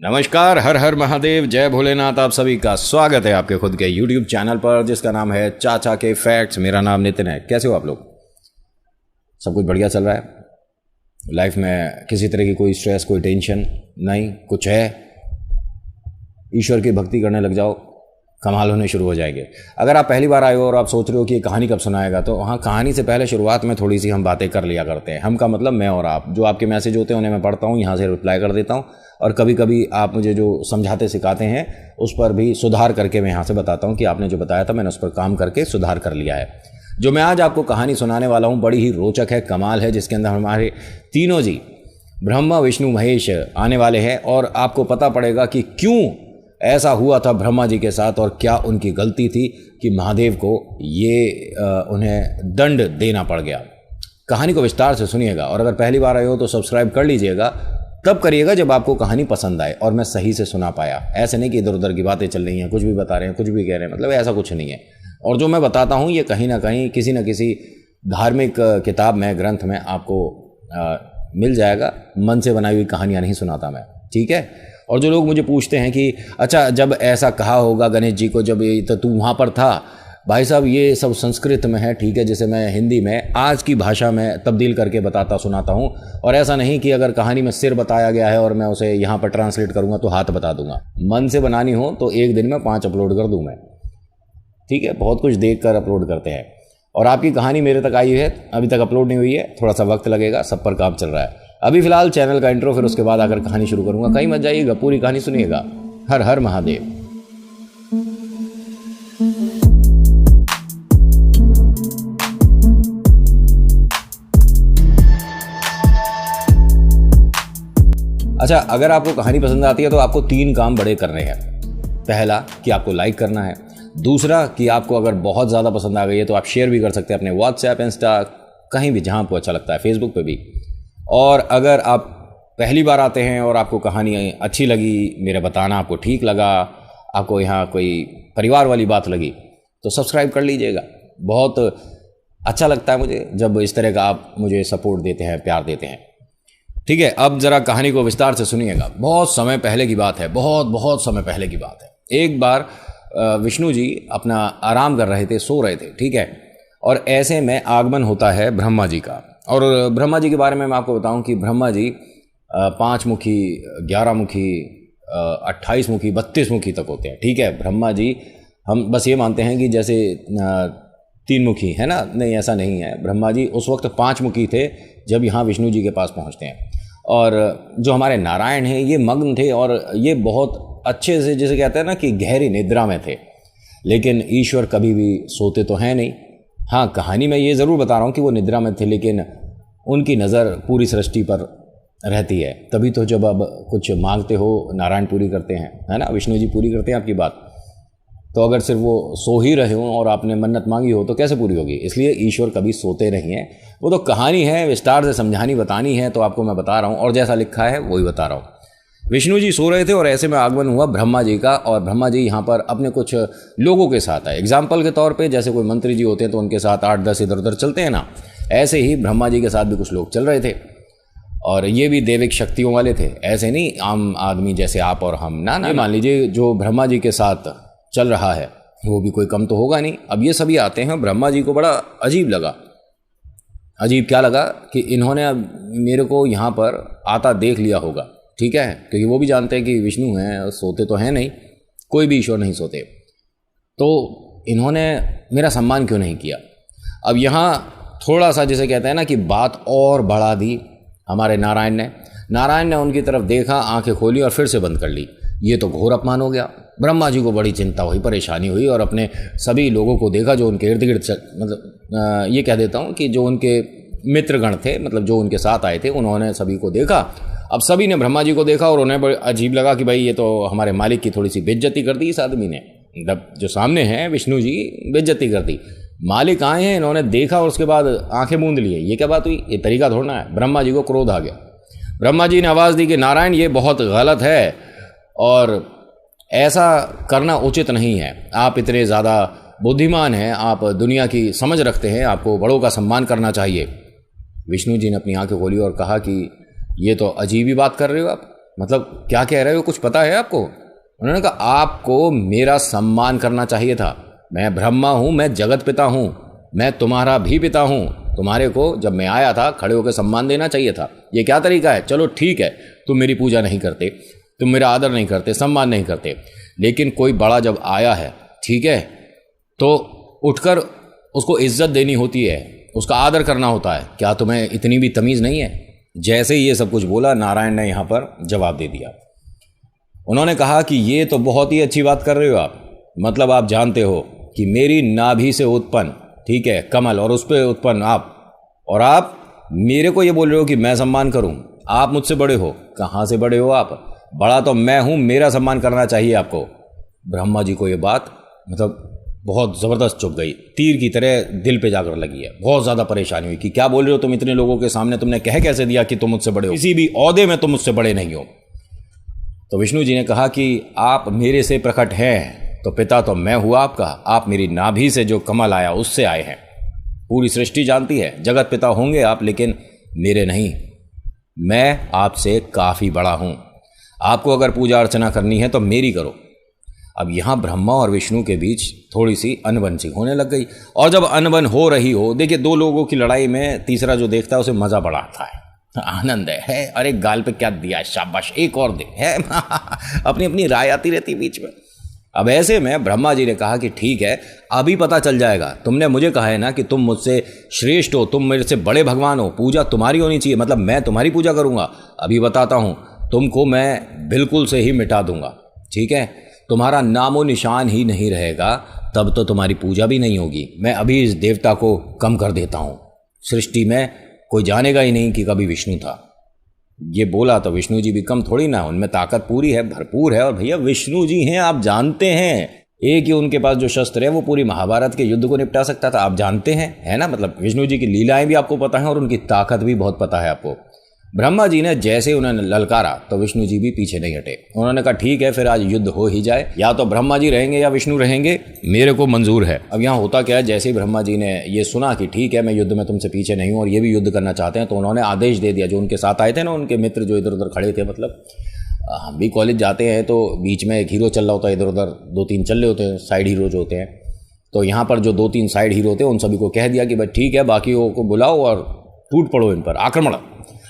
नमस्कार, हर हर महादेव, जय भोलेनाथ। आप सभी का स्वागत है आपके खुद के YouTube चैनल पर जिसका नाम है चाचा के फैक्ट्स। मेरा नाम नितिन है। कैसे हो आप लोग? सब कुछ बढ़िया चल रहा है? लाइफ में किसी तरह की कोई स्ट्रेस, कोई टेंशन नहीं? कुछ है? ईश्वर की भक्ति करने लग जाओ, कमाल होने शुरू हो जाएंगे। अगर आप पहली बार आए हो और आप सोच रहे हो कि ये कहानी कब सुनाएगा, तो हाँ, कहानी से पहले शुरुआत में थोड़ी सी हम बातें कर लिया करते हैं। हम का मतलब मैं और आप। जो आपके मैसेज होते हैं उन्हें मैं पढ़ता हूँ, यहाँ से रिप्लाई कर देता हूँ, और कभी कभी आप मुझे जो समझाते सिखाते हैं उस पर भी सुधार करके मैं यहाँ से बताता हूँ कि आपने जो बताया था मैंने उस पर काम करके सुधार कर लिया है। जो मैं आज आपको कहानी सुनाने वाला हूँ बड़ी ही रोचक है, कमाल है, जिसके अंदर हमारे तीनों जी ब्रह्मा विष्णु महेश आने वाले हैं और आपको पता पड़ेगा कि क्यों ऐसा हुआ था ब्रह्मा जी के साथ और क्या उनकी गलती थी कि महादेव को ये उन्हें दंड देना पड़ गया। कहानी को विस्तार से सुनिएगा और अगर पहली बार आए हो तो सब्सक्राइब कर लीजिएगा। तब करिएगा जब आपको कहानी पसंद आए और मैं सही से सुना पाया। ऐसे नहीं कि इधर उधर की बातें चल रही हैं, कुछ भी बता रहे हैं, कुछ भी कह रहे हैं, मतलब ऐसा कुछ नहीं है। और जो मैं बताता हूँ ये कहीं ना कहीं किसी न किसी धार्मिक किताब में, ग्रंथ में आपको मिल जाएगा। मन से बनाई हुई कहानियाँ नहीं सुनाता मैं, ठीक है? और जो लोग मुझे पूछते हैं कि अच्छा जब ऐसा कहा होगा गणेश जी को, जब ये तो तू वहाँ पर था, भाई साहब ये सब संस्कृत में है, ठीक है, जिसे मैं हिंदी में आज की भाषा में तब्दील करके बताता सुनाता हूँ। और ऐसा नहीं कि अगर कहानी में सिर बताया गया है और मैं उसे यहाँ पर ट्रांसलेट करूँगा तो हाथ बता दूंगा। मन से बनानी हो तो एक दिन में 5 अपलोड कर दूँ मैं, ठीक है? बहुत कुछ देख कर अपलोड करते हैं। और आपकी कहानी मेरे तक आई है, अभी तक अपलोड नहीं हुई है, थोड़ा सा वक्त लगेगा, सब पर काम चल रहा है। अभी फिलहाल चैनल का इंट्रो, फिर उसके बाद आकर कहानी शुरू करूँगा। कहीं मत जाइएगा, पूरी कहानी सुनिएगा। हर हर महादेव। अच्छा, अगर आपको कहानी पसंद आती है तो आपको 3 काम बड़े करने हैं। पहला कि आपको लाइक करना है। दूसरा कि आपको अगर बहुत ज़्यादा पसंद आ गई है तो आप शेयर भी कर सकते हैं अपने व्हाट्सएप, इंस्टा, कहीं भी जहाँ आपको अच्छा लगता है, फेसबुक पे भी। और अगर आप पहली बार आते हैं और आपको कहानी अच्छी लगी, मेरा बताना आपको ठीक लगा, आपको यहाँ कोई परिवार वाली बात लगी, तो सब्सक्राइब कर लीजिएगा। बहुत अच्छा लगता है मुझे जब इस तरह का आप मुझे सपोर्ट देते हैं, प्यार देते हैं, ठीक है? अब ज़रा कहानी को विस्तार से सुनिएगा। बहुत समय पहले की बात है, बहुत समय पहले की बात है। एक बार विष्णु जी अपना आराम कर रहे थे, सो रहे थे, ठीक है? और ऐसे में आगमन होता है ब्रह्मा जी का। और ब्रह्मा जी के बारे में मैं आपको बताऊं कि ब्रह्मा जी 5 मुखी, 11 मुखी, 28 मुखी, 32 मुखी तक होते हैं, ठीक है? ब्रह्मा जी, हम बस ये मानते हैं कि जैसे 3 मुखी है ना, नहीं, ऐसा नहीं है। ब्रह्मा जी उस वक्त 5 मुखी थे जब यहाँ विष्णु जी के पास पहुँचते हैं। और जो हमारे नारायण हैं ये मग्न थे और ये बहुत अच्छे से, जैसे कहते हैं ना कि गहरी निद्रा में थे। लेकिन ईश्वर कभी भी सोते तो हैं नहीं। हाँ, कहानी में ये ज़रूर बता रहा हूँ कि वो निद्रा में थे, लेकिन उनकी नज़र पूरी सृष्टि पर रहती है। तभी तो जब अब कुछ मांगते हो नारायण पूरी करते हैं, है ना? विष्णु जी पूरी करते हैं आपकी बात। तो अगर सिर्फ वो सो ही रहे हों और आपने मन्नत मांगी हो तो कैसे पूरी होगी? इसलिए ईश्वर कभी सोते नहीं हैं। वो तो कहानी है, विस्तार से समझानी बतानी है, तो आपको मैं बता रहा हूँ और जैसा लिखा है वही बता रहा हूँ। विष्णु जी सो रहे थे और ऐसे में आगमन हुआ ब्रह्मा जी का। और ब्रह्मा जी यहाँ पर अपने कुछ लोगों के साथ आए। एग्जाम्पल के तौर पे जैसे कोई मंत्री जी होते हैं तो उनके साथ 8-10 इधर उधर चलते हैं ना, ऐसे ही ब्रह्मा जी के साथ भी कुछ लोग चल रहे थे। और ये भी दैविक शक्तियों वाले थे, ऐसे नहीं आम आदमी जैसे आप और हम ना। मान लीजिए जो ब्रह्मा जी के साथ चल रहा है वो भी कोई कम तो होगा नहीं। अब ये सभी आते हैं। ब्रह्मा जी को बड़ा अजीब लगा। अजीब क्या लगा कि इन्होंने अब मेरे को यहाँ पर आता देख लिया होगा, ठीक है? क्योंकि वो भी जानते हैं कि विष्णु हैं, सोते तो हैं नहीं, कोई भी ईश्वर नहीं सोते, तो इन्होंने मेरा सम्मान क्यों नहीं किया? अब यहाँ थोड़ा सा जिसे कहते हैं ना कि बात और बढ़ा दी हमारे नारायण ने उनकी तरफ देखा, आंखें खोली और फिर से बंद कर ली। ये तो घोर अपमान हो गया। ब्रह्मा जी को बड़ी चिंता हुई, परेशानी हुई और अपने सभी लोगों को देखा जो उनके इर्द गिर्द, मतलब ये कह देता हूँ कि जो उनके मित्रगण थे, मतलब जो उनके साथ आए थे, उन्होंने सभी को देखा। अब सभी ने ब्रह्मा जी को देखा और उन्हें बड़ा अजीब लगा कि भाई ये तो हमारे मालिक की थोड़ी सी बेइज्जती कर दी इस आदमी ने। मतलब जो सामने हैं विष्णु जी, बेइज्जती कर दी। मालिक आए हैं, इन्होंने देखा और उसके बाद आंखें मूंद लिए। ये क्या बात हुई? ये तरीका थोड़ा है। ब्रह्मा जी को क्रोध आ गया। ब्रह्मा जी ने आवाज़ दी कि नारायण ये बहुत गलत है और ऐसा करना उचित नहीं है। आप इतने ज़्यादा बुद्धिमान हैं, आप दुनिया की समझ रखते हैं, आपको बड़ों का सम्मान करना चाहिए। विष्णु जी ने अपनी आंखें खोली और कहा कि ये तो अजीब ही बात कर रहे हो आप। मतलब क्या कह रहे हो, कुछ पता है आपको? उन्होंने कहा आपको मेरा सम्मान करना चाहिए था। मैं ब्रह्मा हूँ, मैं जगत पिता हूँ, मैं तुम्हारा भी पिता हूँ। तुम्हारे को जब मैं आया था खड़े होकर सम्मान देना चाहिए था। ये क्या तरीका है? चलो ठीक है, तुम मेरी पूजा नहीं करते, तुम मेरा आदर नहीं करते, सम्मान नहीं करते, लेकिन कोई बड़ा जब आया है, ठीक है, तो उठकर उसको इज्जत देनी होती है, उसका आदर करना होता है। क्या तुम्हें इतनी भी तमीज़ नहीं है? जैसे ही ये सब कुछ बोला, नारायण ने यहाँ पर जवाब दे दिया। उन्होंने कहा कि ये तो बहुत ही अच्छी बात कर रहे हो आप, मतलब आप जानते हो कि मेरी नाभि से उत्पन्न, ठीक है, कमल, और उस पर उत्पन्न आप, और आप मेरे को ये बोल रहे हो कि मैं सम्मान करूं? आप मुझसे बड़े हो। कहाँ से बड़े हो आप? बड़ा तो मैं हूं, मेरा सम्मान करना चाहिए आपको। ब्रह्मा जी को ये बात मतलब बहुत ज़बरदस्त चुभ गई, तीर की तरह दिल पे जाकर लगी है। बहुत ज़्यादा परेशानी हुई कि क्या बोल रहे हो तुम, इतने लोगों के सामने तुमने कह कैसे दिया कि तुम मुझसे बड़े हो? किसी भी ओहदे में तुम मुझसे बड़े नहीं हो। तो विष्णु जी ने कहा कि आप मेरे से प्रकट हैं, तो पिता तो मैं हुआ आपका। आप मेरी नाभि से जो कमल आया उससे आए हैं। पूरी सृष्टि जानती है, जगत पिता होंगे आप, लेकिन मेरे नहीं। मैं आपसे काफ़ी बड़ा हूँ। आपको अगर पूजा अर्चना करनी है तो मेरी करो। अब यहाँ ब्रह्मा और विष्णु के बीच थोड़ी सी अनबन सी होने लग गई। और जब अनबन हो रही हो, देखिए, दो लोगों की लड़ाई में तीसरा जो देखता है उसे मज़ा बड़ा आता है, आनंद है। अरे गाल पे क्या दिया, शाबाश, एक और दे, है। अपनी अपनी राय आती रहती बीच में। अब ऐसे में ब्रह्मा जी ने कहा कि ठीक है, अभी पता चल जाएगा। तुमने मुझे कहा है ना कि तुम मुझसे श्रेष्ठ हो, तुम मेरे से बड़े भगवान हो, पूजा तुम्हारी होनी चाहिए, मतलब मैं तुम्हारी पूजा करूँगा। अभी बताता हूँ तुमको, मैं बिल्कुल से ही मिटा दूंगा, ठीक है। तुम्हारा नामो निशान ही नहीं रहेगा, तब तो तुम्हारी पूजा भी नहीं होगी। मैं अभी इस देवता को कम कर देता हूँ, सृष्टि में कोई जानेगा ही नहीं कि कभी विष्णु था। ये बोला तो विष्णु जी भी कम थोड़ी ना, उनमें ताकत पूरी है, भरपूर है। और भैया विष्णु जी हैं, आप जानते हैं, एक ही उनके पास जो शस्त्र है वो पूरी महाभारत के युद्ध को निपटा सकता था, आप जानते हैं, है ना। मतलब विष्णु जी की लीलाएं भी आपको पता है और उनकी ताकत भी बहुत पता है आपको। ब्रह्मा जी ने जैसे उन्होंने ललकारा तो विष्णु जी भी पीछे नहीं हटे। उन्होंने कहा ठीक है, फिर आज युद्ध हो ही जाए, या तो ब्रह्मा जी रहेंगे या विष्णु रहेंगे, मेरे को मंजूर है। अब यहाँ होता क्या है, जैसे ही ब्रह्मा जी ने ये सुना कि ठीक है, मैं युद्ध में तुमसे पीछे नहीं हूँ और ये भी युद्ध करना चाहते हैं, तो उन्होंने आदेश दे दिया। जो उनके साथ आए थे ना, उनके मित्र जो इधर उधर खड़े थे, मतलब हम भी कॉलेज जाते हैं तो बीच में एक हीरो चल रहा होता है, इधर उधर दो तीन चल रहे होते हैं, साइड हीरो जो होते हैं। तो यहाँ पर जो दो तीन साइड हीरो थे उन सभी को कह दिया कि भाई ठीक है, बाकियों को बुलाओ और टूट पड़ो इन पर, आक्रमण।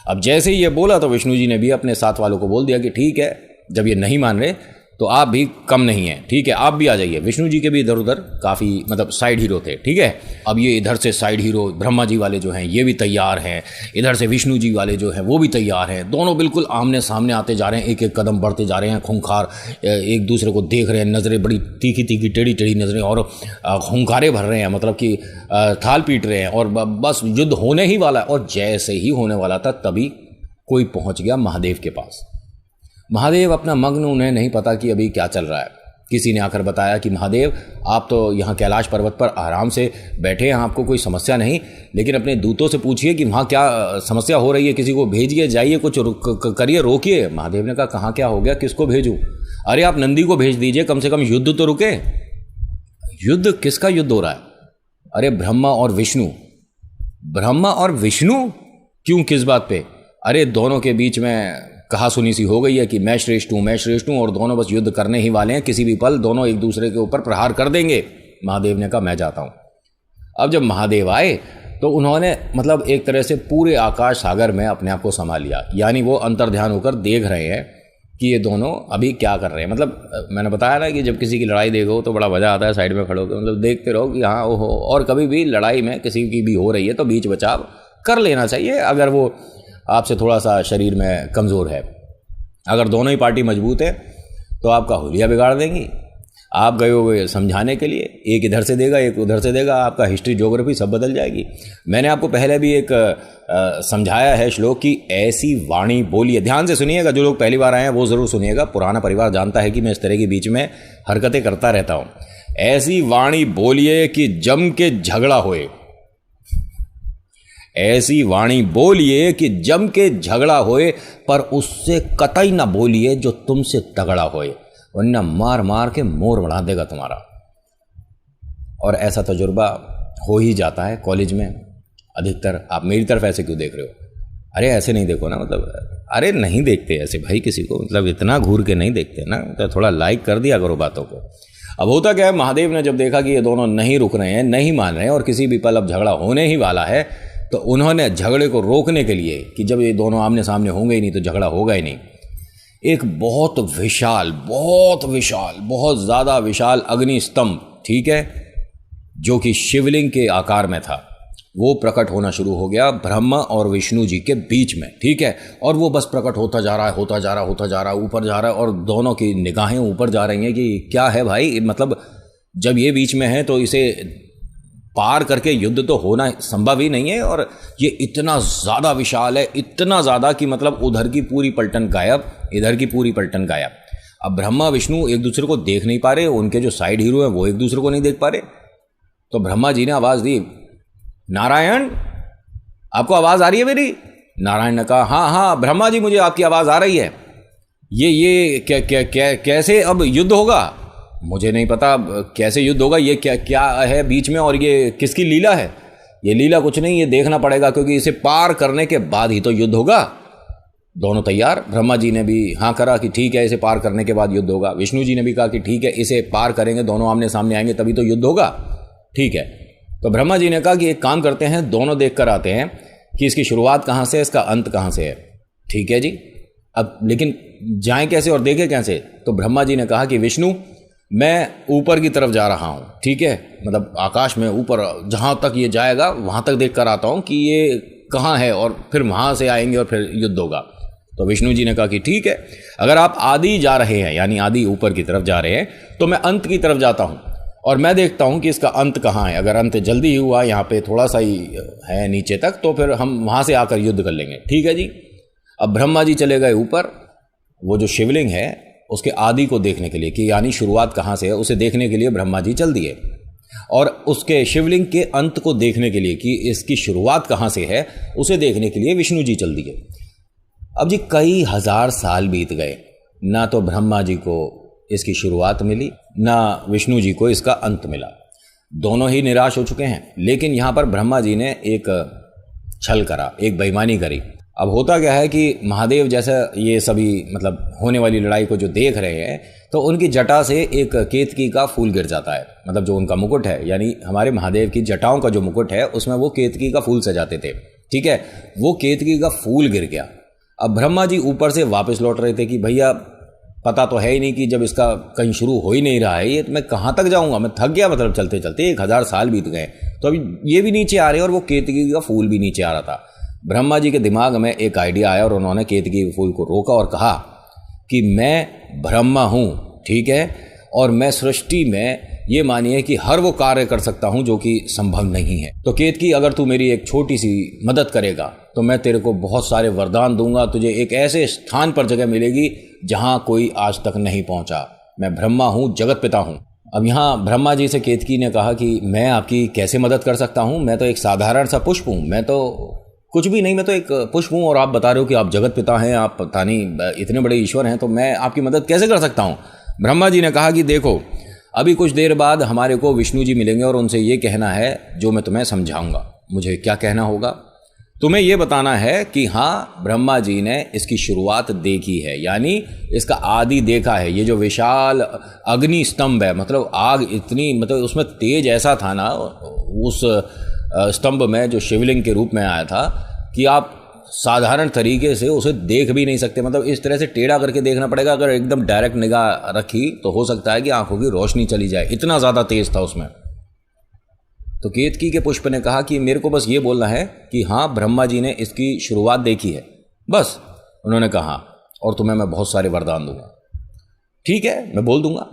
अब जैसे ही ये बोला तो विष्णु जी ने भी अपने साथ वालों को बोल दिया कि ठीक है, जब ये नहीं मान रहे तो आप भी कम नहीं हैं, ठीक है, आप भी आ जाइए। विष्णु जी के भी इधर उधर काफ़ी मतलब साइड हीरो थे, ठीक है। अब ये इधर से साइड हीरो ब्रह्मा जी वाले जो हैं ये भी तैयार हैं, इधर से विष्णु जी वाले जो हैं वो भी तैयार हैं। दोनों बिल्कुल आमने सामने आते जा रहे हैं, एक एक कदम बढ़ते जा रहे हैं, खूंखार एक दूसरे को देख रहे हैं, नज़रें बड़ी तीखी तीखी टेढ़ी टेढ़ी नज़रें, और खूंखारे भर रहे हैं, मतलब कि थाल पीट रहे हैं, और बस युद्ध होने ही वाला है। और जैसे ही होने वाला था तभी कोई पहुँच गया महादेव के पास। महादेव अपना मग्न, उन्हें नहीं पता कि अभी क्या चल रहा है। किसी ने आकर बताया कि महादेव आप तो यहाँ कैलाश पर्वत पर आराम से बैठे हैं, आपको कोई समस्या नहीं, लेकिन अपने दूतों से पूछिए कि वहाँ क्या समस्या हो रही है, किसी को भेजिए, जाइए, कुछ करिए, रोकिए। महादेव ने कहा कहाँ क्या हो गया, किसको भेजूँ? अरे आप नंदी को भेज दीजिए, कम से कम युद्ध तो रुके। युद्ध? किसका युद्ध हो रहा है? अरे ब्रह्मा और विष्णु। ब्रह्मा और विष्णु? क्यों, किस बात पे? अरे दोनों के बीच में कहा सुनी सी हो गई है कि मैं श्रेष्ठ हूँ, मैं श्रेष्ठ हूँ, और दोनों बस युद्ध करने ही वाले हैं, किसी भी पल दोनों एक दूसरे के ऊपर प्रहार कर देंगे। महादेव ने कहा मैं जाता हूँ। अब जब महादेव आए तो उन्होंने मतलब एक तरह से पूरे आकाश सागर में अपने आप को संभाल लिया, यानी वो अंतर्ध्यान होकर देख रहे हैं कि ये दोनों अभी क्या कर रहे हैं। मतलब मैंने बताया ना कि जब किसी की लड़ाई देखो तो बड़ा मज़ा आता है, साइड में खड़े होकर मतलब देखते रहो कि हाँ ओहो। और कभी भी लड़ाई में किसी की भी हो रही है तो बीच बचाव कर लेना चाहिए, अगर वो आपसे थोड़ा सा शरीर में कमज़ोर है। अगर दोनों ही पार्टी मजबूत है तो आपका हुलिया बिगाड़ देंगी। आप गए हो समझाने के लिए, एक इधर से देगा एक उधर से देगा, आपका हिस्ट्री ज्योग्राफी सब बदल जाएगी। मैंने आपको पहले भी एक समझाया है श्लोक की, ऐसी वाणी बोलिए। ध्यान से सुनिएगा, जो लोग पहली बार आए हैं वो ज़रूर सुनिएगा, पुराना परिवार जानता है कि मैं इस तरह के बीच में हरकतें करता रहता हूँ। ऐसी वाणी बोलिए कि जम के झगड़ा होए। ऐसी वाणी बोलिए कि जम के झगड़ा होए, पर उससे कतई ना बोलिए जो तुमसे तगड़ा होए, वरना मार मार के मोर बढ़ा देगा तुम्हारा। और ऐसा तजुर्बा हो ही जाता है कॉलेज में अधिकतर। आप मेरी तरफ ऐसे क्यों देख रहे हो? अरे ऐसे नहीं देखो ना, मतलब अरे नहीं देखते ऐसे भाई किसी को, मतलब इतना घूर के नहीं देखते ना, तो थोड़ा लाइक कर दिया करो बातों को। अब होता क्या है, महादेव ने जब देखा कि ये दोनों नहीं रुक रहे हैं, नहीं मान रहे हैं और किसी भी पल अब झगड़ा होने ही वाला है, तो उन्होंने झगड़े को रोकने के लिए कि जब ये दोनों आमने सामने होंगे ही नहीं तो झगड़ा होगा ही नहीं, एक बहुत विशाल बहुत ज़्यादा विशाल अग्नि स्तंभ, ठीक है, जो कि शिवलिंग के आकार में था, वो प्रकट होना शुरू हो गया ब्रह्मा और विष्णु जी के बीच में, ठीक है। और वो बस प्रकट होता जा रहा है, ऊपर जा रहा है, और दोनों की निगाहें ऊपर जा रही हैं कि क्या है भाई, मतलब जब ये बीच में है तो इसे पार करके युद्ध तो होना संभव ही नहीं है, और ये इतना ज़्यादा विशाल है, इतना ज़्यादा कि मतलब उधर की पूरी पलटन गायब, इधर की पूरी पलटन गायब। अब ब्रह्मा विष्णु एक दूसरे को देख नहीं पा रहे, उनके जो साइड हीरो हैं वो एक दूसरे को नहीं देख पा रहे। तो ब्रह्मा जी ने आवाज़ दी, नारायण आपको आवाज़ आ रही है मेरी? नारायण ने कहा हाँ हाँ ब्रह्मा जी मुझे आपकी आवाज़ आ रही है। ये कैसे अब युद्ध होगा? मुझे नहीं पता कैसे युद्ध होगा, ये क्या है बीच में, और ये किसकी लीला है? ये लीला कुछ नहीं, ये देखना पड़ेगा, क्योंकि इसे पार करने के बाद ही तो युद्ध होगा। दोनों तैयार, ब्रह्मा जी ने भी हाँ करा कि ठीक है इसे पार करने के बाद युद्ध होगा, विष्णु जी ने भी कहा कि ठीक है इसे पार करेंगे, दोनों आमने सामने आएंगे तभी तो युद्ध होगा, ठीक है। तो ब्रह्मा जी ने कहा कि एक काम करते हैं, दोनों देख कर आते हैं कि इसकी शुरुआत कहाँ से है, इसका अंत कहाँ से है, ठीक है जी। अब लेकिन जाएं कैसे और देखें कैसे? तो ब्रह्मा जी ने कहा कि विष्णु मैं ऊपर की तरफ जा रहा हूँ, ठीक है, मतलब आकाश में ऊपर जहाँ तक ये जाएगा वहाँ तक देख कर आता हूँ कि ये कहाँ है, और फिर वहाँ से आएंगे और फिर युद्ध होगा। तो विष्णु जी ने कहा कि ठीक है, अगर आप आदि जा रहे हैं, यानी आदि ऊपर की तरफ जा रहे हैं, तो मैं अंत की तरफ जाता हूँ और मैं देखता हूँ कि इसका अंत कहाँ है। अगर अंत जल्दी ही हुआ, यहाँ पे थोड़ा सा ही है नीचे तक, तो फिर हम वहाँ से आकर युद्ध कर लेंगे, ठीक है जी। अब ब्रह्मा जी चले गए ऊपर, वो जो शिवलिंग है उसके आदि को देखने के लिए, कि यानी शुरुआत कहाँ से है उसे देखने के लिए ब्रह्मा जी चल दिए, और उसके शिवलिंग के अंत को देखने के लिए कि इसकी शुरुआत कहाँ से है उसे देखने के लिए विष्णु जी चल दिए। अब जी कई हजार साल बीत गए, ना तो ब्रह्मा जी को इसकी शुरुआत मिली, ना विष्णु जी को इसका अंत मिला, दोनों ही निराश हो चुके हैं। लेकिन यहाँ पर ब्रह्मा जी ने एक छल करा, एक बेईमानी करी। अब होता क्या है कि महादेव जैसा ये सभी मतलब होने वाली लड़ाई को जो देख रहे हैं, तो उनकी जटा से एक केतकी का फूल गिर जाता है, मतलब जो उनका मुकुट है, यानी हमारे महादेव की जटाओं का जो मुकुट है उसमें वो केतकी का फूल सजाते थे, ठीक है, वो केतकी का फूल गिर गया। अब ब्रह्मा जी ऊपर से वापस लौट रहे थे कि भैया पता तो है ही नहीं कि जब इसका कहीं शुरू हो ही नहीं रहा है ये, तो मैं कहाँ तक जाऊँगा, मैं थक गया, मतलब चलते चलते 1000 साल बीत गए, तो अभी ये भी नीचे आ रहे हैं और वो केतकी का फूल भी नीचे आ रहा था। ब्रह्मा जी के दिमाग में एक आइडिया आया और उन्होंने केतकी के फूल को रोका और कहा कि मैं ब्रह्मा हूँ, ठीक है, और मैं सृष्टि में ये मानिए कि हर वो कार्य कर सकता हूँ जो कि संभव नहीं है। तो केतकी अगर तू मेरी एक छोटी सी मदद करेगा तो मैं तेरे को बहुत सारे वरदान दूंगा, तुझे एक ऐसे स्थान पर जगह मिलेगी जहाँ कोई आज तक नहीं पहुँचा। मैं ब्रह्मा हूँ, जगत पिता हूँ। अब यहाँ ब्रह्मा जी से केतकी ने कहा कि मैं आपकी कैसे मदद कर सकता हूँ, मैं तो एक साधारण सा पुष्प हूँ, मैं तो कुछ भी नहीं, मैं तो एक पुष्प हूँ, और आप बता रहे हो कि आप जगत पिता हैं, आप पता नहीं इतने बड़े ईश्वर हैं, तो मैं आपकी मदद कैसे कर सकता हूँ। ब्रह्मा जी ने कहा कि देखो अभी कुछ देर बाद हमारे को विष्णु जी मिलेंगे और उनसे ये कहना है जो मैं तुम्हें समझाऊंगा। मुझे क्या कहना होगा? तुम्हें ये बताना है कि हाँ ब्रह्मा जी ने इसकी शुरुआत देखी है, यानी इसका आदि देखा है। ये जो विशाल अग्नि स्तंभ है, मतलब आग इतनी, मतलब उसमें तेज ऐसा था ना उस स्तंभ में जो शिवलिंग के रूप में आया था कि आप साधारण तरीके से उसे देख भी नहीं सकते, मतलब इस तरह से टेढ़ा करके देखना पड़ेगा। अगर एकदम डायरेक्ट निगाह रखी तो हो सकता है कि आंखों की रोशनी चली जाए, इतना ज़्यादा तेज था उसमें। तो केतकी के पुष्प ने कहा कि मेरे को बस ये बोलना है कि हाँ ब्रह्मा जी ने इसकी शुरुआत देखी है, बस। उन्होंने कहा और तुम्हें मैं बहुत सारे वरदान दूंगा। ठीक है, मैं बोल दूंगा।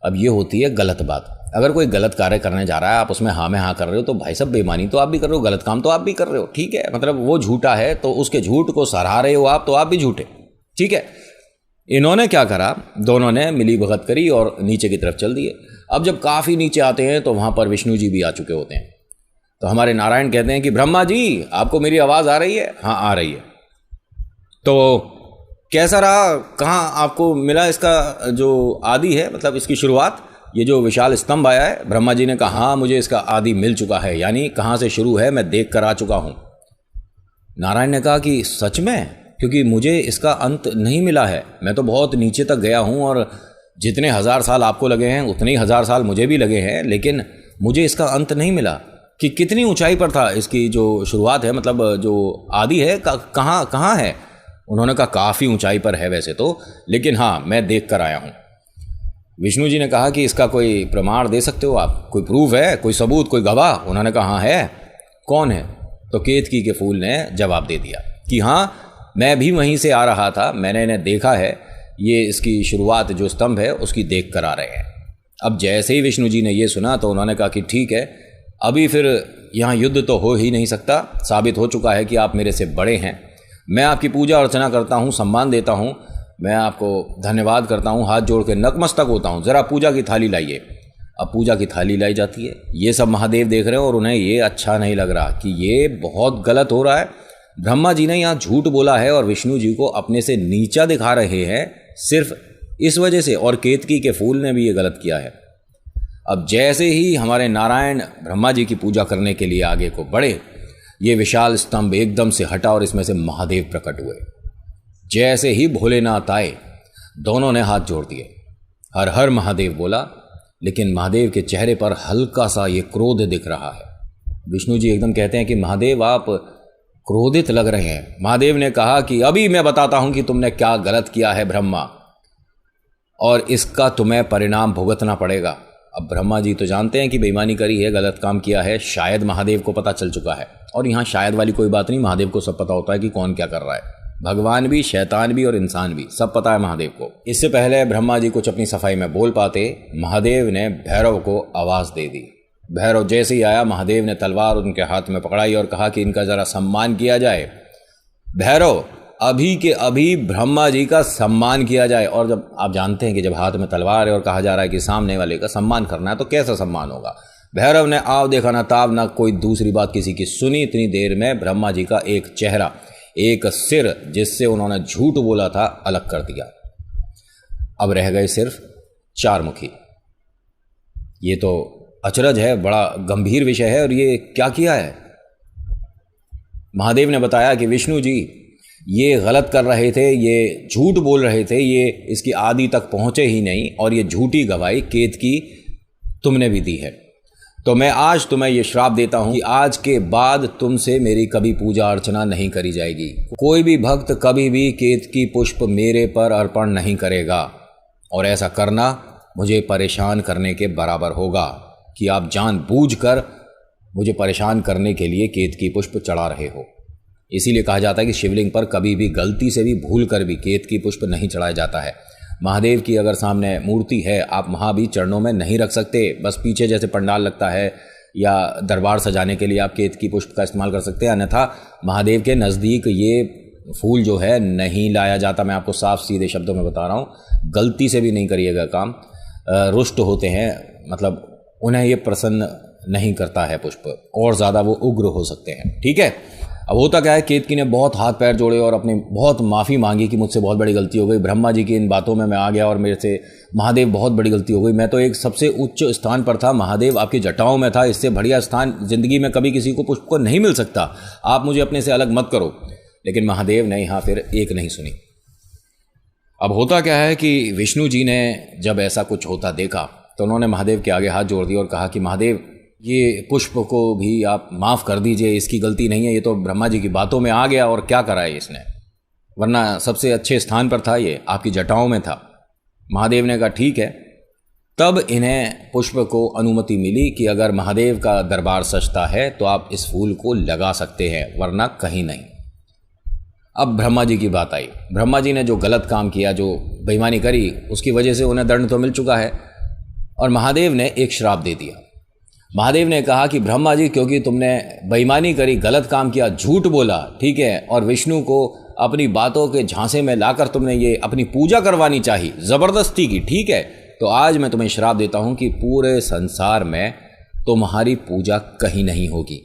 अब ये होती है गलत बात। अगर कोई गलत कार्य करने जा रहा है, आप उसमें हाँ में हाँ कर रहे हो, तो भाई साहब बेईमानी तो आप भी कर रहे हो, गलत काम तो आप भी कर रहे हो, ठीक है। मतलब वो झूठा है तो उसके झूठ को सराह रहे हो आप, तो आप भी झूठे, ठीक है। इन्होंने क्या करा, दोनों ने मिली भगत करी और नीचे की तरफ चल दिए। अब जब काफ़ी नीचे आते हैं तो वहाँ पर विष्णु जी भी आ चुके होते हैं। तो हमारे नारायण कहते हैं कि ब्रह्मा जी आपको मेरी आवाज़ आ रही है? हाँ आ रही है। तो कैसा रहा, कहाँ आपको मिला इसका जो आदि है, मतलब इसकी शुरुआत, ये जो विशाल स्तंभ आया है? ब्रह्मा जी ने कहा हाँ मुझे इसका आदि मिल चुका है, यानी कहाँ से शुरू है मैं देख कर आ चुका हूँ। नारायण ने कहा कि सच में, क्योंकि मुझे इसका अंत नहीं मिला है। मैं तो बहुत नीचे तक गया हूँ और जितने 1000 साल आपको लगे हैं उतने ही 1000 साल मुझे भी लगे हैं, लेकिन मुझे इसका अंत नहीं मिला। कि कितनी ऊंचाई पर था इसकी जो शुरुआत है, मतलब जो आदि है, कहाँ है? उन्होंने कहा काफ़ी ऊंचाई पर है वैसे तो, लेकिन हाँ मैं देख कर आया हूँ। विष्णु जी ने कहा कि इसका कोई प्रमाण दे सकते हो आप? कोई प्रूफ है, कोई सबूत, कोई गवाह? उन्होंने कहा हाँ है। कौन है? तो केतकी के फूल ने जवाब दे दिया कि हाँ मैं भी वहीं से आ रहा था, मैंने इन्हें देखा है, ये इसकी शुरुआत जो स्तंभ है उसकी देख कर आ रहे हैं। अब जैसे ही विष्णु जी ने ये सुना तो उन्होंने कहा कि ठीक है, अभी फिर यहाँ युद्ध तो हो ही नहीं सकता, साबित हो चुका है कि आप मेरे से बड़े हैं। मैं आपकी पूजा अर्चना करता हूँ, सम्मान देता हूँ, मैं आपको धन्यवाद करता हूँ, हाथ जोड़ के नतमस्तक होता हूँ, ज़रा पूजा की थाली लाइए। अब पूजा की थाली लाई जाती है। ये सब महादेव देख रहे हैं और उन्हें ये अच्छा नहीं लग रहा कि ये बहुत गलत हो रहा है। ब्रह्मा जी ने यहाँ झूठ बोला है और विष्णु जी को अपने से नीचा दिखा रहे हैं सिर्फ इस वजह से, और केतकी के फूल ने भी ये गलत किया है। अब जैसे ही हमारे नारायण ब्रह्मा जी की पूजा करने के लिए आगे को बढ़े, ये विशाल स्तंभ एकदम से हटा और इसमें से महादेव प्रकट हुए। जैसे ही भोलेनाथ आए, दोनों ने हाथ जोड़ दिए, हर हर महादेव बोला, लेकिन महादेव के चेहरे पर हल्का सा ये क्रोध दिख रहा है। विष्णु जी एकदम कहते हैं कि महादेव आप क्रोधित लग रहे हैं। महादेव ने कहा कि अभी मैं बताता हूं कि तुमने क्या गलत किया है ब्रह्मा, और इसका तुम्हें परिणाम भुगतना पड़ेगा। अब ब्रह्मा जी तो जानते हैं कि बेईमानी करी है, गलत काम किया है, शायद महादेव को पता चल चुका है। और यहाँ शायद वाली कोई बात नहीं, महादेव को सब पता होता है कि कौन क्या कर रहा है। भगवान भी, शैतान भी और इंसान भी, सब पता है महादेव को। इससे पहले ब्रह्मा जी कुछ अपनी सफाई में बोल पाते, महादेव ने भैरव को आवाज़ दे दी। भैरव जैसे ही आया, महादेव ने तलवार उनके हाथ में पकड़ाई और कहा कि इनका ज़रा सम्मान किया जाए। भैरव, अभी के अभी ब्रह्मा जी का सम्मान किया जाए। और जब आप जानते हैं कि जब हाथ में तलवार है और कहा जा रहा है कि सामने वाले का सम्मान करना है, तो कैसा सम्मान होगा। भैरव ने आव देखा ना ताव ना कोई दूसरी बात किसी की सुनी। इतनी देर में ब्रह्मा जी का एक चेहरा, एक सिर जिससे उन्होंने झूठ बोला था, अलग कर दिया। अब रह गए सिर्फ 4 मुखी। ये तो अचरज है, बड़ा गंभीर विषय है। और ये क्या किया है? महादेव ने बताया कि विष्णु जी ये गलत कर रहे थे, ये झूठ बोल रहे थे, ये इसकी आदि तक पहुँचे ही नहीं, और ये झूठी गवाही केतकी तुमने भी दी है। तो मैं आज तुम्हें ये श्राप देता हूँ कि आज के बाद तुमसे मेरी कभी पूजा अर्चना नहीं करी जाएगी। कोई भी भक्त कभी भी केतकी पुष्प मेरे पर अर्पण नहीं करेगा, और ऐसा करना मुझे परेशान करने के बराबर होगा कि आप जानबूझकर मुझे परेशान करने के लिए केतकी पुष्प चढ़ा रहे हो। इसीलिए कहा जाता है कि शिवलिंग पर कभी भी गलती से भी भूल कर भी केतकी पुष्प नहीं चढ़ाया जाता है। महादेव की अगर सामने मूर्ति है, आप वहाँ भी चरणों में नहीं रख सकते। बस पीछे जैसे पंडाल लगता है या दरबार सजाने के लिए आप केतकी पुष्प का इस्तेमाल कर सकते हैं, अन्यथा महादेव के नज़दीक ये फूल जो है नहीं लाया जाता। मैं आपको साफ सीधे शब्दों में बता रहा हूँ, गलती से भी नहीं करिएगा काम। रुष्ट होते हैं, मतलब उन्हें ये प्रसन्न नहीं करता है पुष्प, और ज़्यादा वो उग्र हो सकते हैं। ठीक है, अब होता क्या है, केतकी ने बहुत हाथ पैर जोड़े और अपनी बहुत माफ़ी मांगी कि मुझसे बहुत बड़ी गलती हो गई, ब्रह्मा जी की इन बातों में मैं आ गया और मेरे से महादेव बहुत बड़ी गलती हो गई। मैं तो एक सबसे उच्च स्थान पर था, महादेव आपकी जटाओं में था, इससे बढ़िया स्थान ज़िंदगी में कभी किसी को पुष्प को नहीं मिल सकता, आप मुझे अपने से अलग मत करो। लेकिन महादेव ने यहाँ फिर एक नहीं सुनी। अब होता क्या है कि विष्णु जी ने जब ऐसा कुछ होता देखा तो उन्होंने महादेव के आगे हाथ जोड़ दिया और कहा कि महादेव, ये पुष्प को भी आप माफ़ कर दीजिए, इसकी गलती नहीं है, ये तो ब्रह्मा जी की बातों में आ गया और क्या करा है इसने, वरना सबसे अच्छे स्थान पर था, ये आपकी जटाओं में था। महादेव ने कहा ठीक है। तब इन्हें पुष्प को अनुमति मिली कि अगर महादेव का दरबार सजता है तो आप इस फूल को लगा सकते हैं, वरना कहीं नहीं। अब ब्रह्मा जी की बात आई। ब्रह्मा जी ने जो गलत काम किया, जो बेईमानी करी, उसकी वजह से उन्हें दंड तो मिल चुका है, और महादेव ने एक श्राप दे दिया। महादेव ने कहा कि ब्रह्मा जी, क्योंकि तुमने बेईमानी करी, गलत काम किया, झूठ बोला, ठीक है, और विष्णु को अपनी बातों के झांसे में लाकर तुमने ये अपनी पूजा करवानी चाहिए, ज़बरदस्ती की, ठीक है, तो आज मैं तुम्हें श्राप देता हूँ कि पूरे संसार में तुम्हारी पूजा कहीं नहीं होगी,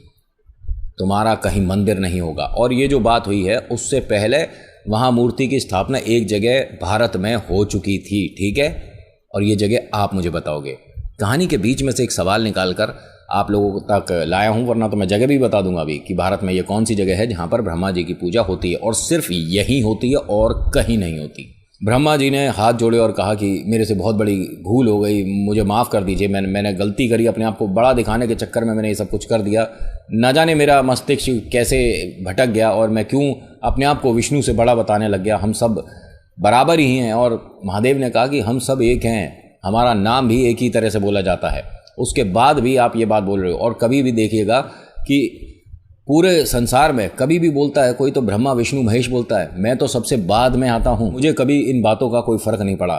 तुम्हारा कहीं मंदिर नहीं होगा। और ये जो बात हुई है, उससे पहले वहाँ मूर्ति की स्थापना एक जगह भारत में हो चुकी थी, ठीक है, और ये जगह आप मुझे बताओगे। कहानी के बीच में से एक सवाल निकालकर आप लोगों तक लाया हूँ, वरना तो मैं जगह भी बता दूंगा अभी कि भारत में ये कौन सी जगह है जहाँ पर ब्रह्मा जी की पूजा होती है, और सिर्फ यहीं होती है और कहीं नहीं होती। ब्रह्मा जी ने हाथ जोड़े और कहा कि मेरे से बहुत बड़ी भूल हो गई, मुझे माफ़ कर दीजिए, मैंने गलती करी, अपने आप को बड़ा दिखाने के चक्कर में मैंने ये सब कुछ कर दिया। न जाने मेरा मस्तिष्क कैसे भटक गया और मैं क्यों अपने आप को विष्णु से बड़ा बताने लग गया। हम सब बराबर ही हैं। और महादेव ने कहा कि हम सब एक हैं, हमारा नाम भी एक ही तरह से बोला जाता है। उसके बाद भी आप ये बात बोल रहे हो। और कभी भी देखिएगा कि पूरे संसार में कभी भी बोलता है कोई तो ब्रह्मा विष्णु महेश बोलता है, मैं तो सबसे बाद में आता हूँ। मुझे कभी इन बातों का कोई फ़र्क नहीं पड़ा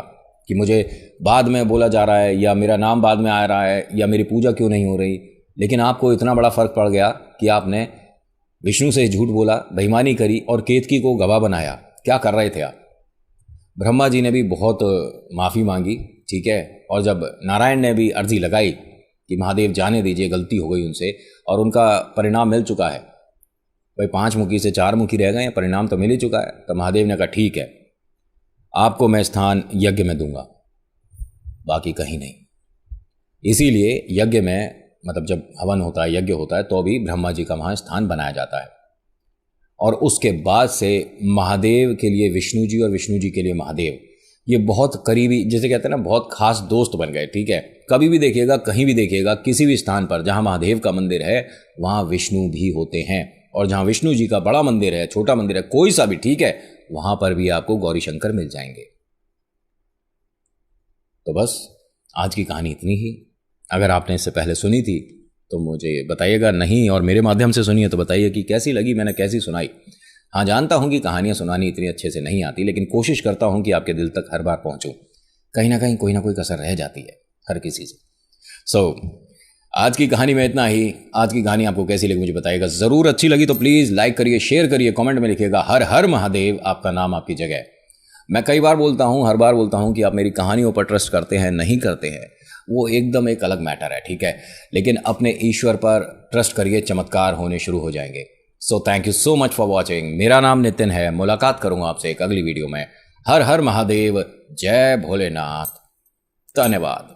कि मुझे बाद में बोला जा रहा है या मेरा नाम बाद में आ रहा है या मेरी पूजा क्यों नहीं हो रही। लेकिन आपको इतना बड़ा फ़र्क पड़ गया कि आपने विष्णु से झूठ बोला, बेईमानी करी और केतकी को गवाह बनाया। क्या कर रहे थे आप? ब्रह्मा जी ने भी बहुत माफ़ी मांगी, ठीक है। और जब नारायण ने भी अर्जी लगाई कि महादेव जाने दीजिए, गलती हो गई उनसे, और उनका परिणाम मिल चुका है, भाई 5 मुखी से 4 मुखी रह गए हैं, परिणाम तो मिल ही चुका है। तो महादेव ने कहा ठीक है, आपको मैं स्थान यज्ञ में दूंगा, बाकी कहीं नहीं। इसीलिए यज्ञ में, मतलब जब हवन होता है, यज्ञ होता है, तो भी ब्रह्मा जी का वहाँ स्थान बनाया जाता है। और उसके बाद से महादेव के लिए विष्णु जी और विष्णु जी के लिए महादेव, ये बहुत करीबी, जैसे कहते हैं ना, बहुत खास दोस्त बन गए, ठीक है। कभी भी देखिएगा, कहीं भी देखिएगा, किसी भी स्थान पर जहाँ महादेव का मंदिर है वहाँ विष्णु भी होते हैं। और जहाँ विष्णु जी का बड़ा मंदिर है, छोटा मंदिर है, कोई सा भी, ठीक है, वहाँ पर भी आपको गौरी शंकर मिल जाएंगे। तो बस आज की कहानी इतनी ही। अगर आपने इससे पहले सुनी थी तो मुझे बताइएगा, नहीं और मेरे माध्यम से सुनिए तो बताइए कि कैसी लगी, मैंने कैसी सुनाई। हाँ, जानता हूँ कि कहानियाँ सुनानी इतनी अच्छे से नहीं आती, लेकिन कोशिश करता हूँ कि आपके दिल तक हर बार पहुँचूँ। कहीं ना कहीं कोई ना कोई कसर रह जाती है हर किसी से। आज की कहानी में इतना ही। आज की कहानी आपको कैसी लगी मुझे बताइएगा ज़रूर। अच्छी लगी तो प्लीज़ लाइक करिए, शेयर करिए, कमेंट में लिखिएगा हर हर महादेव, आपका नाम आपकी जगह। मैं कई बार बोलता हूँ, हर बार बोलता हूँ कि आप मेरी कहानियों पर ट्रस्ट करते हैं नहीं करते हैं, वो एकदम एक अलग मैटर है, ठीक है। लेकिन अपने ईश्वर पर ट्रस्ट करिए, चमत्कार होने शुरू हो जाएंगे। So thank you so much for watching. मेरा नाम नितिन है। मुलाकात करूंगा आपसे एक अगली वीडियो में। हर हर महादेव, जय भोलेनाथ, धन्यवाद।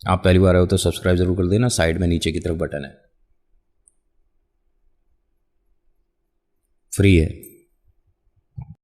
आप पहली बार आए हो तो सब्सक्राइब जरूर कर देना, साइड में नीचे की तरफ बटन है, फ्री है।